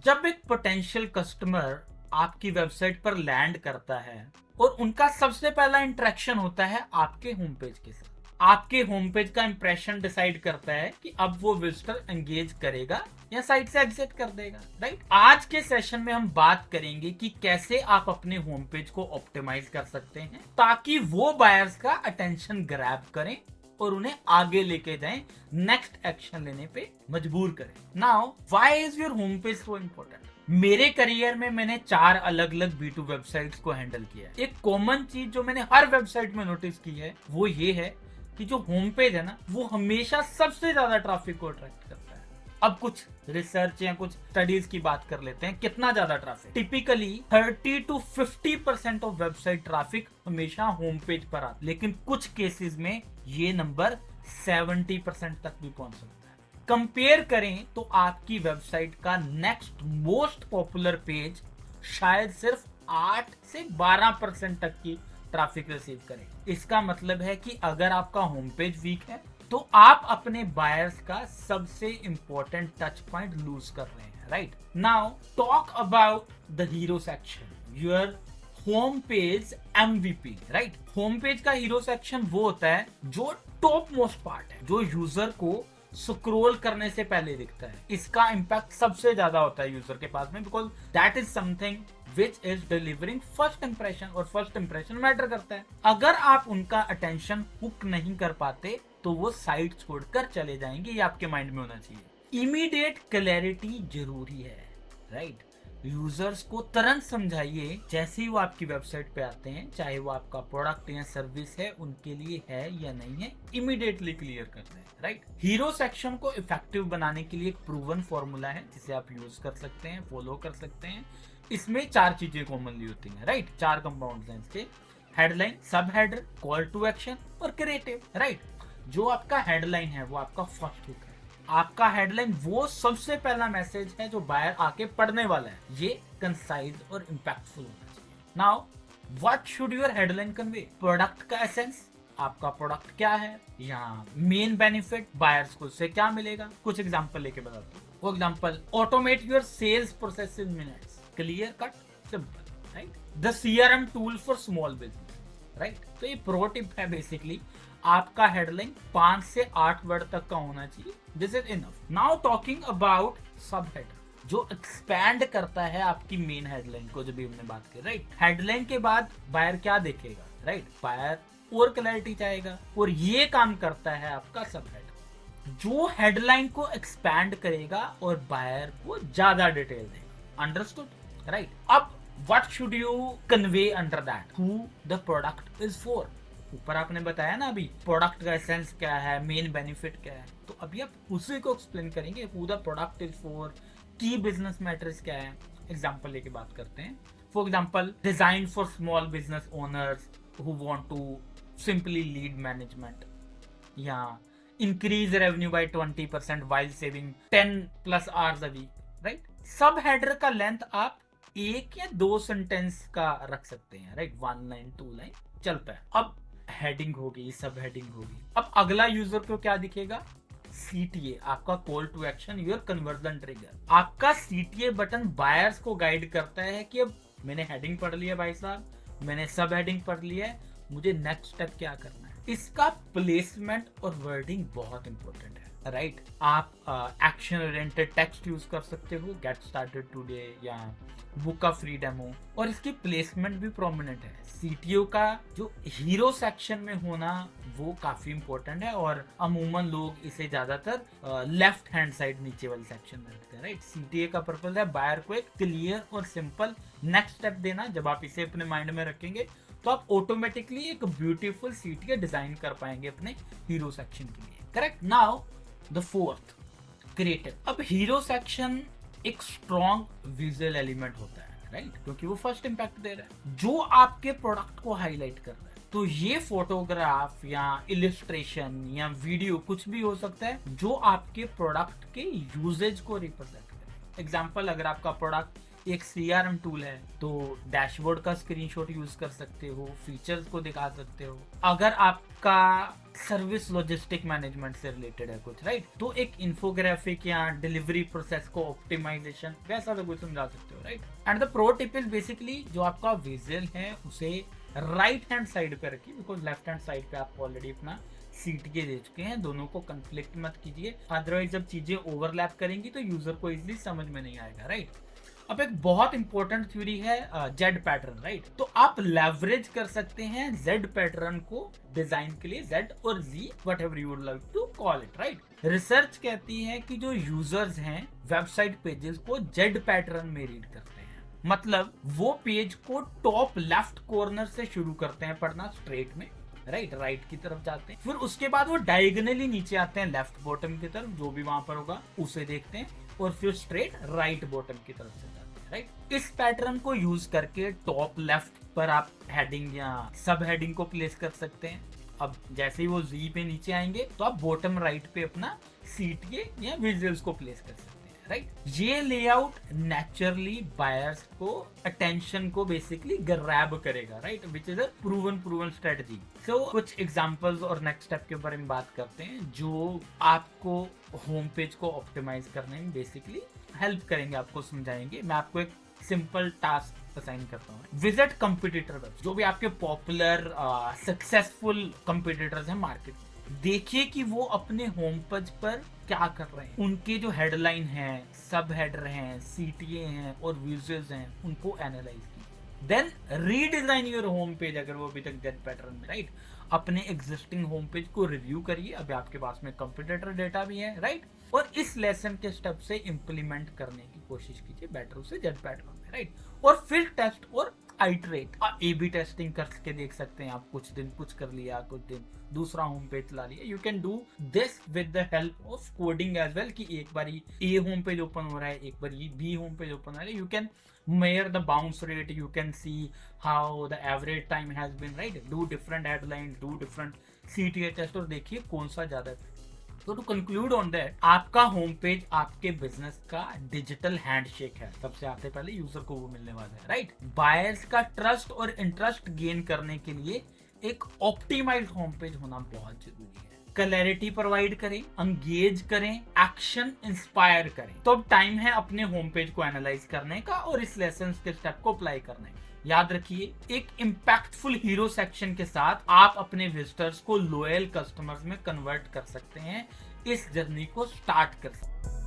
जब एक potential customer आपकी वेबसाइट पर लैंड करता है और उनका सबसे पहला इंटरेक्शन होता है आपके होम पेज के साथ, आपके होम पेज का इंप्रेशन डिसाइड करता है कि अब वो विजिटर एंगेज करेगा या साइट से एग्जिट कर देगा, राइट। आज के सेशन में हम बात करेंगे कि कैसे आप अपने होम पेज को ऑप्टिमाइज कर सकते हैं ताकि वो बायर्स का अटेंशन ग्रैब करें और उन्हें आगे लेके जाएं, नेक्स्ट एक्शन लेने पे मजबूर करें। Now why is your home page so important? मेरे करियर में मैंने 4 अलग अलग B2 वेबसाइट्स को हैंडल किया है। एक कॉमन चीज जो मैंने हर वेबसाइट में नोटिस की है वो ये है कि जो होम पेज है ना, वो हमेशा सबसे ज्यादा ट्रैफिक को अट्रैक्ट करता है। अब कुछ रिसर्च या कुछ स्टडीज की बात कर लेते हैं। कितना ज्यादा traffic? Typically 30 to 50% of website traffic हमेशा होम पेज पर आता है, लेकिन कुछ केसेस में ये नंबर 70% तक भी पहुंच सकता है। कंपेयर करें तो आपकी वेबसाइट का नेक्स्ट मोस्ट पॉपुलर पेज शायद सिर्फ 8 से 12% तक की ट्रैफिक रिसीव करें। इसका मतलब है कि अगर आपका होम पेज वीक है तो आप अपने बायर्स का सबसे इंपॉर्टेंट टच पॉइंट लूज कर रहे हैं, right. Now talk about the hero section, your home page MVP, right. Home page का हीरो सेक्शन वो होता है जो टॉप मोस्ट पार्ट है, जो यूजर को स्क्रॉल करने से पहले दिखता है। इसका इंपैक्ट सबसे ज्यादा होता है यूजर के पास में, because that is something which is delivering first impression, और फर्स्ट इंप्रेशन मैटर करता है। अगर आप उनका अटेंशन हुक नहीं कर पाते तो वो साइट छोड़कर चले जाएंगे, ये आपके माइंड में होना चाहिए। इमीडिएट क्लैरिटी जरूरी है, राइट। यूजर्स को तुरंत समझाइए जैसे ही वो आपकी वेबसाइट पे आते हैं, चाहे वो आपका प्रोडक्ट या सर्विस है उनके लिए है या नहीं है, इमीडिएटली क्लियर करते हैं, राइट। हीरो सेक्शन को इफेक्टिव बनाने के लिए एक प्रूवन फॉर्मूला है जिसे आप यूज कर सकते हैं, फॉलो कर सकते हैं। इसमें 4 चीजें कॉमनली होती हैं, राइट। 4 कंपाउंड्स हैं इसके: हेडलाइन, सब हेडर, कॉल टू एक्शन और क्रिएटिव, राइट। जो आपका हेडलाइन है वो आपका फर्स्ट हुक है। आपका हेडलाइन वो सबसे पहला मैसेज है जो बायर आके पढ़ने वाला है। ये कंसाइज और इंपैक्टफुल होना चाहिए। Now what should your headline convey? Product का एसेंस, आपका प्रोडक्ट क्या है, या मेन बेनिफिट, बायर्स को उससे क्या मिलेगा। कुछ एग्जांपल लेके बताता हूँ। For example, automate your sales process in minutes, clear cut, simple, right. The CRM tool for small business, right. तो ये प्रो टिप है बेसिकली। आपका हेडलाइन 5 से 8 वर्ड तक का होना चाहिए, this is enough. Now talking about sub header, जो एक्सपैंड करता है आपकी मेन हेडलाइन को, जो भी हमने बात की, राइट। हेडलाइन के बाद बायर क्या देखेगा, राइट। बायर और क्लैरिटी चाहेगा, और ये काम करता है आपका सब हेडर, जो हेडलाइन को एक्सपैंड करेगा और बायर को ज्यादा डिटेल देगा। Understood, right. अब what should you convey under that? Who the product is for. ऊपर आपने बताया ना अभी प्रोडक्ट का एसेंस क्या है, मेन बेनिफिट क्या है, तो अभी आप उसी को एक्सप्लेन करेंगे। Who the product is for, की बिजनेस मैटर्स क्या है। एग्जांपल लेके बात करते हैं। For example, design for small business owners who want to simply lead management, या increase revenue by 20% while saving 10+ hours a week, right. Sub header का length आप 1 या 2 सेंटेंस का रख सकते हैं, राइट। 1 लाइन 2 लाइन चलता है। अब हेडिंग होगी, सब हेडिंग होगी। अब अगला यूजर को क्या दिखेगा? CTA, आपका call to action, your conversion trigger. आपका CTA बटन बायर्स को गाइड करता है कि अब मैंने हेडिंग पढ़ लिया भाई साहब, मैंने सब हेडिंग पढ़ लिया है, मुझे नेक्स्ट स्टेप क्या करना है। इसका प्लेसमेंट और वर्डिंग बहुत इंपॉर्टेंट है, राइट। आप एक्शन ओरिएंटेड टेक्स्ट यूज कर सकते हो, गेट स्टार्टेड टुडे या बुक अ फ्री डेमो, और इसकी प्लेसमेंट भी प्रोमिनेंट है। CTO का जो हीरो सेक्शन में होना वो काफी इंपॉर्टेंट है, और अमूमन लोग इसे ज्यादातर लेफ्ट हैंड साइड नीचे वाले सेक्शन में रखते हैं, राइट। CTA का पर्पस है बायर को एक क्लियर और सिंपल नेक्स्ट स्टेप देना। जब आप इसे अपने माइंड में रखेंगे तो आप ऑटोमेटिकली एक ब्यूटीफुल CTA डिजाइन कर पाएंगे अपने हीरो सेक्शन के लिए, correct. Now the fourth, creative. अब हीरो सेक्शन एक स्ट्रॉन्ग विजुअल एलिमेंट होता है, राइट, क्योंकि वो फर्स्ट इंपैक्ट दे रहा है, जो आपके प्रोडक्ट को हाईलाइट कर रहा है। तो ये फोटोग्राफ या इलिस्ट्रेशन या वीडियो कुछ भी हो सकता है जो आपके प्रोडक्ट के यूजेज को रिप्रेजेंट करे। एग्जांपल, अगर आपका प्रोडक्ट एक CRM टूल है तो डैशबोर्ड का स्क्रीनशॉट यूज कर सकते हो, फीचर्स को दिखा सकते हो। अगर आपका सर्विस लॉजिस्टिक मैनेजमेंट से रिलेटेड है कुछ, राइट? तो एक इन्फोग्राफिक या डिलीवरी प्रोसेस को ऑप्टिमाइजेशन वैसा तो कुछ समझा सकते हो, right? And the pro tip is basically जो आपका विजुअल है उसे राइट हैंड साइड पे रखिए, बिकॉज लेफ्ट हैंड साइड पे आप ऑलरेडी अपना CTA दे चुके हैं। दोनों को कंफ्लिक्ट मत कीजिए, अदरवाइज जब चीजें ओवरलैप करेंगी तो यूजर को इजिली समझ में नहीं आएगा, राइट? अब एक बहुत इंपॉर्टेंट थ्योरी है जेड पैटर्न, राइट? तो आप लेवरेज कर सकते हैं जेड पैटर्न को डिजाइन के लिए, जेड और Z whatever you would like to call it, right? Research कहती है कि जो यूजर्स हैं वेबसाइट पेजेस को जेड पैटर्न में रीड करते हैं, मतलब वो पेज को टॉप लेफ्ट कॉर्नर से शुरू करते हैं पढ़ना स्ट्रेट में, राइट की तरफ जाते हैं, फिर उसके बाद वो डायगोनली नीचे आते हैं लेफ्ट बॉटम की तरफ, जो भी वहां पर होगा उसे देखते हैं, और फिर स्ट्रेट राइट बॉटम की तरफ से जाते हैं, राइट? इस पैटर्न को यूज करके टॉप लेफ्ट पर आप हेडिंग या सब हेडिंग को प्लेस कर सकते हैं। अब जैसे ही वो जी पे नीचे आएंगे तो आप बॉटम राइट पे अपना CTA या विजुअल्स को प्लेस कर सकते हैं, राइट? ये लेआउट नेचुरली बायर्स को अटेंशन को बेसिकली ग्रैब करेगा, right? Which is a proven strategy. So कुछ एग्जांपल्स और नेक्स्ट स्टेप के बारे में बात करते हैं जो आपको होम पेज को ऑप्टिमाइज करने में बेसिकली हेल्प करेंगे, आपको समझाएंगे। मैं आपको एक सिंपल टास्क असाइन करता हूँ। विजिट कंपटीटर वेब, जो भी आपके पॉपुलर सक्सेसफुल कंपटीटर्स हैं मार्केट में, देखिए कि वो अपने होम पेज पर क्या कर रहे हैं, उनके जो हेडलाइन है, सब हेडर हैं, CTA हैं और विजुअल्स हैं, उनको एनालाइज कीजिए। Then redesign your home page, अगर वो अभी तक जेड पैटर्न में, राइट? अपने एग्जिस्टिंग होम पेज को रिव्यू करिए, अभी आपके पास में कंपटीटर डेटा भी है, राइट? और इस लेसन के स्टेप से इंप्लीमेंट करने की कोशिश कीजिए बेटर उसे जेड पैटर्न में, राइट? और फिर टेस्ट और आइटरेट, A/B टेस्टिंग करके देख सकते हैं आप। कुछ दिन कुछ कर लिया, कुछ दिन दूसरा होम पेज ला लिया। You can do this with the help of coding as well, कि एक बार A होम पेज ओपन हो रहा है, एक बार B होम पेज ओपन हो रहा है। You can measure the bounce rate, you can see how the average time has been, right? Do different headlines, do different CTA test और देखिए कौन सा ज्यादा। तो टू कंक्लूड ऑन दैट, आपका होम पेज आपके बिजनेस का डिजिटल हैंडशेक है। सबसे आते पहले यूजर को वो मिलने वाला है, राइट? बायर्स का ट्रस्ट और इंटरेस्ट गेन करने के लिए एक ऑप्टिमाइज्ड होम पेज होना बहुत जरूरी है। क्लैरिटी प्रोवाइड करें, एंगेज करें, एक्शन इंस्पायर करें। तो अब टाइम है अपने होम पेज को एनालाइज करने का और इस लेसन के स्टेप को अप्लाई करने का। याद रखिए, एक इम्पैक्टफुल हीरो सेक्शन के साथ आप अपने विजिटर्स को लॉयल कस्टमर्स में कन्वर्ट कर सकते हैं, इस जर्नी को स्टार्ट कर सकते हैं।